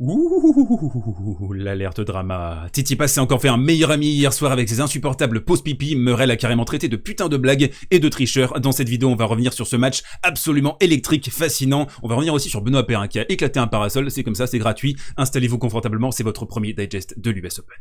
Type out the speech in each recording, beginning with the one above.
Ouh, l'alerte drama. Tsitsipas s'est encore fait un meilleur ami hier soir avec ses insupportables pauses pipi. Murray l'a carrément traité de putain de blague et de tricheur. Dans cette vidéo, on va revenir sur ce match absolument électrique, fascinant. On va revenir aussi sur Benoît Paire qui a éclaté un parasol. C'est comme ça, c'est gratuit. Installez-vous confortablement, c'est votre premier digest de l'US Open.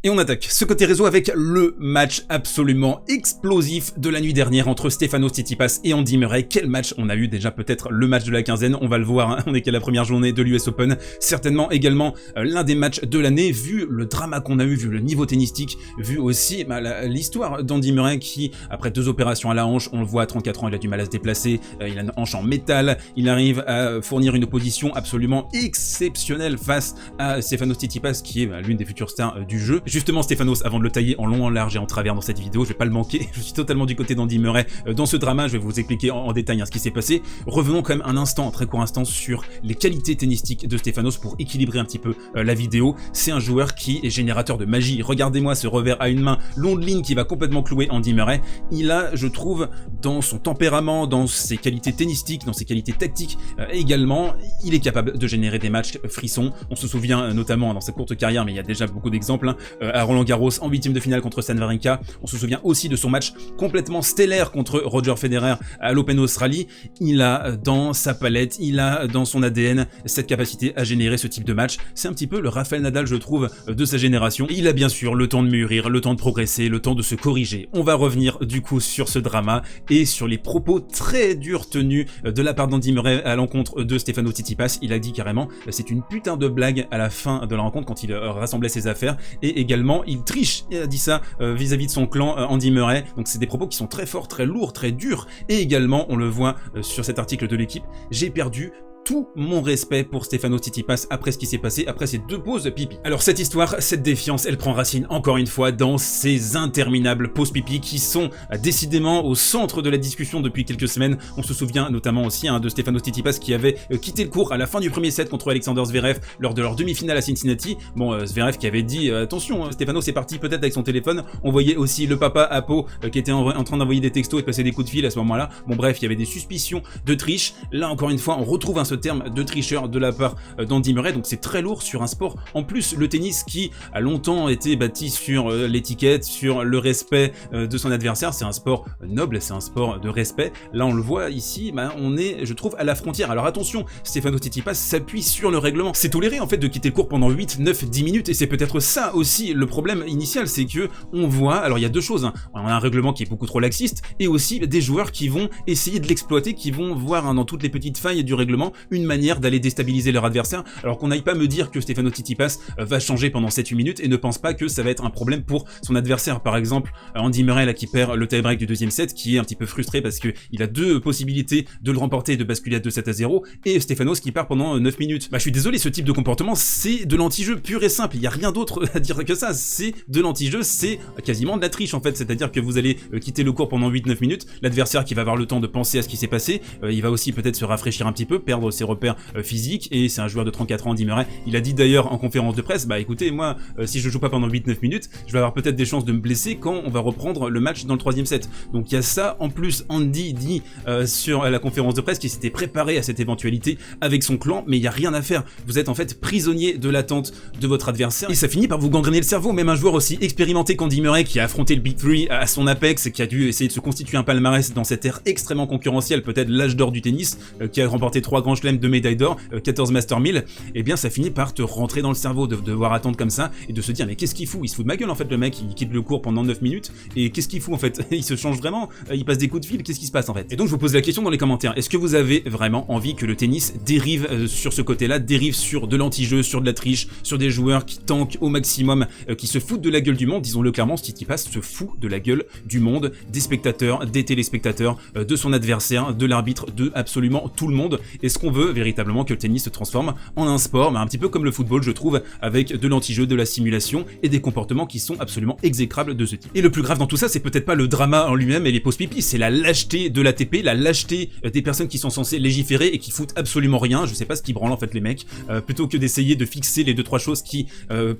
Et on attaque ce côté réseau avec le match absolument explosif de la nuit dernière entre Stefanos Tsitsipas et Andy Murray. Quel match on a eu, déjà peut-être le match de la quinzaine, on va le voir, hein, on est qu'à la première journée de l'US Open. Certainement également l'un des matchs de l'année, vu le drama qu'on a eu, vu le niveau tennistique, vu aussi l'histoire d'Andy Murray qui, après 2 opérations à la hanche, on le voit à 34 ans, il a du mal à se déplacer, il a une hanche en métal, il arrive à fournir une opposition absolument exceptionnelle face à Stefanos Tsitsipas qui est l'une des futures stars du jeu. Justement, Stefanos, avant de le tailler en long, en large et en travers dans cette vidéo, je vais pas le manquer, je suis totalement du côté d'Andy Murray dans ce drama, je vais vous expliquer en détail ce qui s'est passé. Revenons quand même un instant, un très court instant, sur les qualités tennistiques de Stefanos pour équilibrer un petit peu la vidéo. C'est un joueur qui est générateur de magie. Regardez-moi ce revers à une main, longue ligne qui va complètement clouer Andy Murray. Il a, je trouve, dans son tempérament, dans ses qualités tennistiques, dans ses qualités tactiques également, il est capable de générer des matchs frissons. On se souvient notamment dans sa courte carrière, mais il y a déjà beaucoup d'exemples, à Roland Garros en 8e de finale contre Stan Wawrinka. On se souvient aussi de son match complètement stellaire contre Roger Federer à l'Open Australie. Il a dans sa palette, il a dans son ADN cette capacité à générer ce type de match. C'est un petit peu le Rafael Nadal, je trouve, de sa génération. Il a bien sûr le temps de mûrir, le temps de progresser, le temps de se corriger. On va revenir du coup sur ce drama et sur les propos très durs tenus de la part d'Andy Murray à l'encontre de Stefanos Tsitsipas. Il a dit carrément c'est une putain de blague à la fin de la rencontre quand il rassemblait ses affaires, et également il triche, il a dit ça vis-à-vis de son clan Andy Murray. Donc c'est des propos qui sont très forts, très lourds, très durs. Et également on le voit sur cet article de l'équipe, j'ai perdu tout mon respect pour Stefanos Tsitsipas après ce qui s'est passé, après ces 2 pauses pipi. Alors cette histoire, cette défiance, elle prend racine encore une fois dans ces interminables pauses pipi qui sont décidément au centre de la discussion depuis quelques semaines. On se souvient notamment aussi de Stefanos Tsitsipas qui avait quitté le court à la fin du premier set contre Alexander Zverev lors de leur demi-finale à Cincinnati. Bon, Zverev qui avait dit attention, Stefanos est parti peut-être avec son téléphone. On voyait aussi le papa Apo qui était en train d'envoyer des textos et de passer des coups de fil à ce moment-là. Bon bref, il y avait des suspicions de triche. Là encore une fois, on retrouve ce terme de tricheur de la part d'Andy Murray, donc c'est très lourd sur un sport. En plus, le tennis qui a longtemps été bâti sur l'étiquette, sur le respect de son adversaire, c'est un sport noble, c'est un sport de respect. Là, on le voit ici, on est, je trouve, à la frontière. Alors attention, Stefanos Tsitsipas s'appuie sur le règlement. C'est toléré en fait de quitter le court pendant 8, 9, 10 minutes, et c'est peut-être ça aussi le problème initial, c'est que on voit, alors il y a 2 choses, on a un règlement qui est beaucoup trop laxiste, et aussi des joueurs qui vont essayer de l'exploiter, qui vont voir dans toutes les petites failles du règlement une manière d'aller déstabiliser leur adversaire, alors qu'on n'aille pas me dire que Stefanos Tsitsipas va changer pendant 7-8 minutes et ne pense pas que ça va être un problème pour son adversaire. Par exemple, Andy Murray là qui perd le tie-break du 2e set, qui est un petit peu frustré parce que il a 2 possibilités de le remporter et de basculer à 2-7-0, et Stefanos qui part pendant 9 minutes. Je suis désolé, ce type de comportement c'est de l'anti-jeu pur et simple, il y a rien d'autre à dire que ça, c'est de l'anti-jeu, c'est quasiment de la triche en fait, c'est-à-dire que vous allez quitter le court pendant 8-9 minutes, l'adversaire qui va avoir le temps de penser à ce qui s'est passé, il va aussi peut-être se rafraîchir un petit peu, perdre ses repères physique, et c'est un joueur de 34 ans, Andy Murray. Il a dit d'ailleurs en conférence de presse, écoutez, moi si je joue pas pendant 8-9 minutes, je vais avoir peut-être des chances de me blesser quand on va reprendre le match dans le 3e set. Donc il y a ça. En plus, Andy dit sur la conférence de presse qu'il s'était préparé à cette éventualité avec son clan, mais il y a rien à faire. Vous êtes en fait prisonnier de l'attente de votre adversaire, et ça finit par vous gangréner le cerveau. Même un joueur aussi expérimenté qu'Andy Murray, qui a affronté le Big 3 à son apex, qui a dû essayer de se constituer un palmarès dans cette ère extrêmement concurrentielle, peut-être l'âge d'or du tennis, qui a remporté 3 grands chelems, 2 médailles d'or, 14 Master 1000, et bien ça finit par te rentrer dans le cerveau de devoir attendre comme ça et de se dire mais qu'est-ce qu'il fout, il se fout de ma gueule en fait le mec, il quitte le court pendant 9 minutes et qu'est-ce qu'il fout en fait, il se change vraiment, il passe des coups de fil, qu'est-ce qui se passe en fait? Et donc je vous pose la question dans les commentaires, est-ce que vous avez vraiment envie que le tennis dérive sur ce côté-là, dérive sur de l'anti-jeu, sur de la triche, sur des joueurs qui tankent au maximum, qui se foutent de la gueule du monde? Disons-le clairement, Tsitsipas se fout de la gueule du monde, des spectateurs, des téléspectateurs, de son adversaire, de l'arbitre, de absolument tout le monde. Est-ce qu'on veut véritablement que le tennis se transforme en un sport, mais un petit peu comme le football, je trouve, avec de l'anti-jeu, de la simulation et des comportements qui sont absolument exécrables de ce type. Et le plus grave dans tout ça, c'est peut-être pas le drama en lui-même et les pauses pipi, c'est la lâcheté de l'ATP, la lâcheté des personnes qui sont censées légiférer et qui foutent absolument rien. Je sais pas ce qui branle en fait les mecs, plutôt que d'essayer de fixer les 2-3 choses qui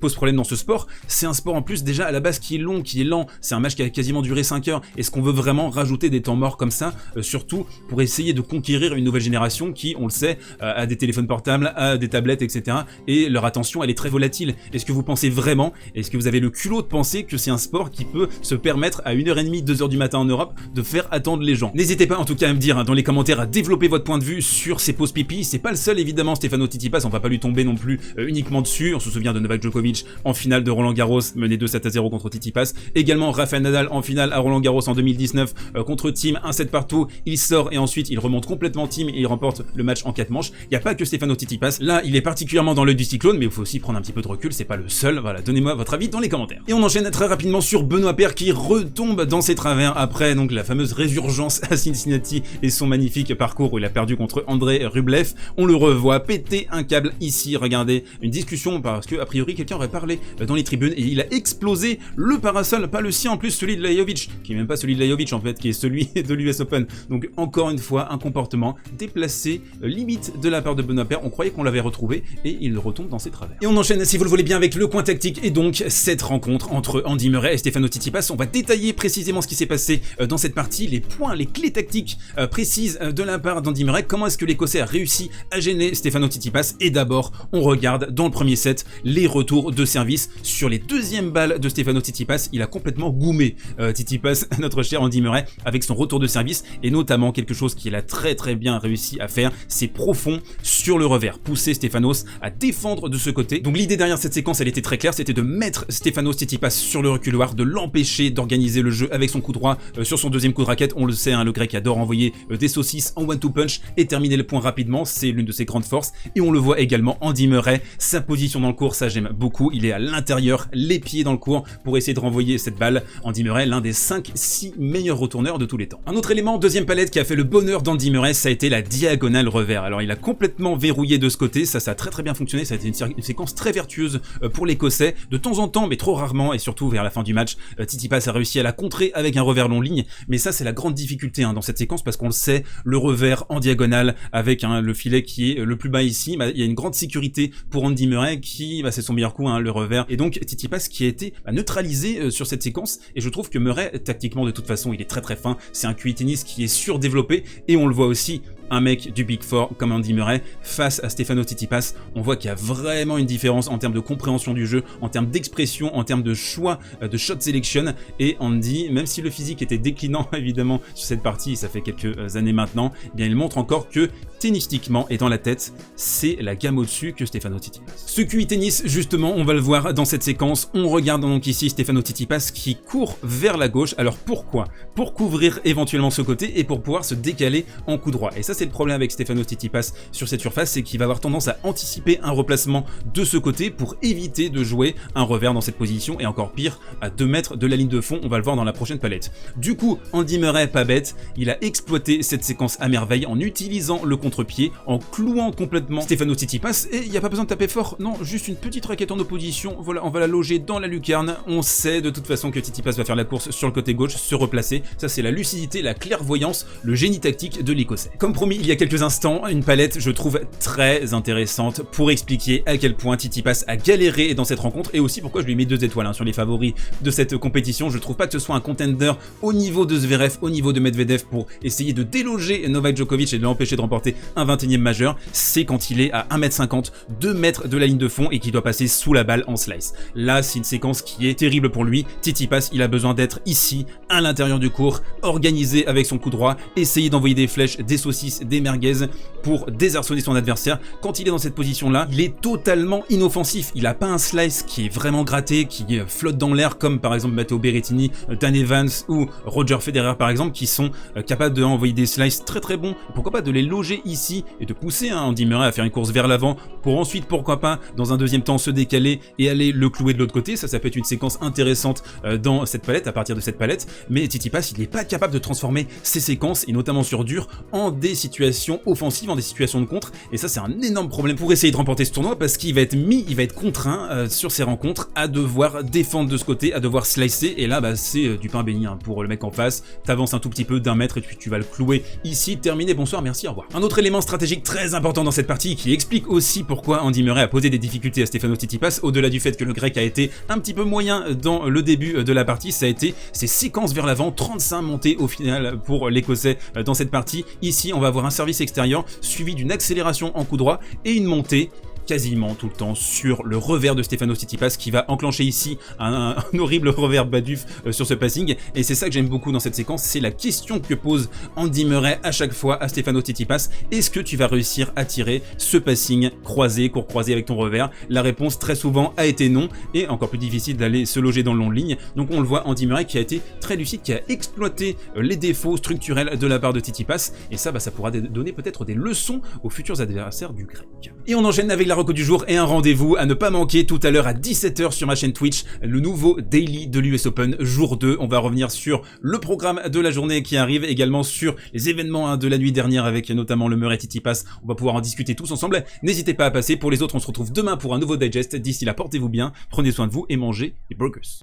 posent problème dans ce sport. C'est un sport en plus déjà à la base qui est long, qui est lent, c'est un match qui a quasiment duré 5 heures. Est-ce qu'on veut vraiment rajouter des temps morts comme ça, surtout pour essayer de conquérir une nouvelle génération qui, on le sait, a des téléphones portables, a des tablettes, etc. et leur attention elle est très volatile. Est-ce que vous pensez vraiment, est-ce que vous avez le culot de penser que c'est un sport qui peut se permettre à 1h30, 2h du matin en Europe de faire attendre les gens? N'hésitez pas en tout cas à me dire dans les commentaires, à développer votre point de vue sur ces pauses pipi. C'est pas le seul évidemment, Stefano Tsitsipas, on va pas lui tomber non plus uniquement dessus. On se souvient de Novak Djokovic en finale de Roland Garros, mené 2-7-0 contre Tsitsipas. Également Rafael Nadal en finale à Roland Garros en 2019 contre Thiem, 1-7 partout. Il sort et ensuite il remonte complètement Thiem et il remporte le match en 4 manches. Il n'y a pas que Stefano Tsitsipas. Là, il est particulièrement dans l'œil du cyclone, mais il faut aussi prendre un petit peu de recul, c'est pas le seul. Voilà, donnez-moi votre avis dans les commentaires. Et on enchaîne très rapidement sur Benoît Paire qui retombe dans ses travers après donc la fameuse résurgence à Cincinnati et son magnifique parcours où il a perdu contre Andrei Rublev. On le revoit péter un câble ici, regardez, une discussion parce que a priori quelqu'un aurait parlé dans les tribunes et il a explosé le parasol, pas le sien en plus, celui de Lajovic, qui est même pas celui de Lajovic en fait, qui est celui de l'US Open. Donc encore une fois un comportement déplacé, limite de la part de Benoît Paire. On croyait qu'on l'avait retrouvé et il retombe dans ses travers. Et on enchaîne si vous le voulez bien avec le coin tactique et donc cette rencontre entre Andy Murray et Stefano Tsitsipas. On va détailler précisément ce qui s'est passé dans cette partie, les points, les clés tactiques précises de la part d'Andy Murray, comment est-ce que l'Écossais a réussi à gêner Stefano Tsitsipas. Et d'abord, on regarde dans le premier set les retours de service. Sur les deuxièmes balles de Stefano Tsitsipas, il a complètement goumé Tsitsipas, notre cher Andy Murray, avec son retour de service et notamment quelque chose qu'il a très bien réussi à faire, c'est profond sur le revers, pousser Stefanos à défendre de ce côté. Donc l'idée derrière cette séquence, elle était très claire, c'était de mettre Stefanos Tsitsipas sur le reculoir, de l'empêcher d'organiser le jeu avec son coup droit sur son deuxième coup de raquette. On le sait, hein, le grec adore envoyer des saucisses en one-two punch et terminer le point rapidement, c'est l'une de ses grandes forces. Et on le voit également, Andy Murray, sa position dans le court, ça j'aime beaucoup, il est à l'intérieur, les pieds dans le court pour essayer de renvoyer cette balle. Andy Murray, l'un des 5-6 meilleurs retourneurs de tous les temps. Un autre élément, deuxième palette qui a fait le bonheur d'Andy Murray, ça a été la diagonale revers. Alors il a complètement verrouillé de ce côté, ça a très bien fonctionné, ça a été une séquence très vertueuse pour l'Écossais. De temps en temps, mais trop rarement, et surtout vers la fin du match, Tsitsipas a réussi à la contrer avec un revers long ligne, mais ça c'est la grande difficulté dans cette séquence parce qu'on le sait, le revers en diagonale avec le filet qui est le plus bas ici, il y a une grande sécurité pour Andy Murray qui, c'est son meilleur coup, le revers, et donc Tsitsipas qui a été neutralisé sur cette séquence, et je trouve que Murray, tactiquement de toute façon, il est très fin, c'est un QI tennis qui est surdéveloppé, et on le voit aussi, un mec du Big Four comme Andy Murray face à Stefano Tsitsipas, on voit qu'il y a vraiment une différence en termes de compréhension du jeu, en termes d'expression, en termes de choix de shot selection, et Andy, même si le physique était déclinant évidemment sur cette partie, ça fait quelques années maintenant, eh bien il montre encore que tennistiquement et dans la tête, c'est la gamme au-dessus que Stefano Tsitsipas. Ce QI tennis, justement, on va le voir dans cette séquence, on regarde donc ici Stefano Tsitsipas qui court vers la gauche. Alors pourquoi? Pour couvrir éventuellement ce côté et pour pouvoir se décaler en coup droit. Et ça c'est le problème avec Stefano Tsitsipas sur cette surface, c'est qu'il va avoir tendance à anticiper un replacement de ce côté pour éviter de jouer un revers dans cette position, et encore pire, à 2 mètres de la ligne de fond, on va le voir dans la prochaine palette. Du coup, Andy Murray, pas bête, il a exploité cette séquence à merveille en utilisant le contre-pied, en clouant complètement Stefano Tsitsipas, et il n'y a pas besoin de taper fort, non, juste une petite raquette en opposition, voilà, on va la loger dans la lucarne, on sait de toute façon que Tsitsipas va faire la course sur le côté gauche, se replacer, ça c'est la lucidité, la clairvoyance, le génie tactique de l'Écossais. Comme promis, il y a quelques instants, une palette, je trouve, très intéressante pour expliquer à quel point Tsitsipas a galéré dans cette rencontre, et aussi pourquoi je lui mets 2 étoiles sur les favoris de cette compétition. Je trouve pas que ce soit un contender au niveau de Zverev, au niveau de Medvedev pour essayer de déloger Novak Djokovic et de l'empêcher de remporter un 21e majeur. C'est quand il est à 1m50, 2 mètres de la ligne de fond et qu'il doit passer sous la balle en slice. Là, c'est une séquence qui est terrible pour lui. Tsitsipas, il a besoin d'être ici, à l'intérieur du court, organisé avec son coup droit, essayer d'envoyer des flèches, des saucisses, des merguez pour désarçonner son adversaire. Quand il est dans cette position-là, il est totalement inoffensif. Il n'a pas un slice qui est vraiment gratté, qui flotte dans l'air, comme par exemple Matteo Berrettini, Dan Evans ou Roger Federer par exemple, qui sont capables d'envoyer des slices très bons. Pourquoi pas de les loger ici et de pousser Andy Murray à faire une course vers l'avant pour ensuite, pourquoi pas, dans un deuxième temps, se décaler et aller le clouer de l'autre côté. Ça peut être une séquence intéressante dans cette palette, à partir de cette palette. Mais Tsitsipas, il n'est pas capable de transformer ses séquences, et notamment sur dur, en des situations offensives, en des situations de contre, et ça c'est un énorme problème pour essayer de remporter ce tournoi, parce qu'il va être contraint sur ces rencontres à devoir défendre de ce côté, à devoir slicer, et là bah, c'est du pain béni hein, pour le mec en face. T'avances un tout petit peu d'1 mètre et puis tu vas le clouer ici, terminé, bonsoir, merci, au revoir. Un autre élément stratégique très important dans cette partie qui explique aussi pourquoi Andy Murray a posé des difficultés à Stefanos Tsitsipas, au-delà du fait que le grec a été un petit peu moyen dans le début de la partie, ça a été ses séquences vers l'avant, 35 montées au final pour l'écossais dans cette partie. Ici on va avoir un service extérieur suivi d'une accélération en coup droit et une montée quasiment tout le temps sur le revers de Stefanos Tsitsipas qui va enclencher ici un horrible revers Baduf sur ce passing, et c'est ça que j'aime beaucoup dans cette séquence, c'est la question que pose Andy Murray à chaque fois à Stefanos Tsitsipas: est-ce que tu vas réussir à tirer ce passing croisé, court croisé avec ton revers? La réponse très souvent a été non, et encore plus difficile d'aller se loger dans le long de ligne. Donc on le voit, Andy Murray qui a été très lucide, qui a exploité les défauts structurels de la part de Tsitsipas, et ça, bah, ça pourra donner peut-être des leçons aux futurs adversaires du grec. Et on enchaîne avec la reco du jour et un rendez-vous à ne pas manquer tout à l'heure à 17 h sur ma chaîne Twitch, le nouveau daily de l'US Open jour 2. On va revenir sur le programme de la journée qui arrive, également sur les événements de la nuit dernière avec notamment le Murray Tsitsipas. On va pouvoir en discuter tous ensemble. N'hésitez pas à passer. Pour les autres, on se retrouve demain pour un nouveau digest. D'ici là, portez-vous bien, prenez soin de vous et mangez des burgers.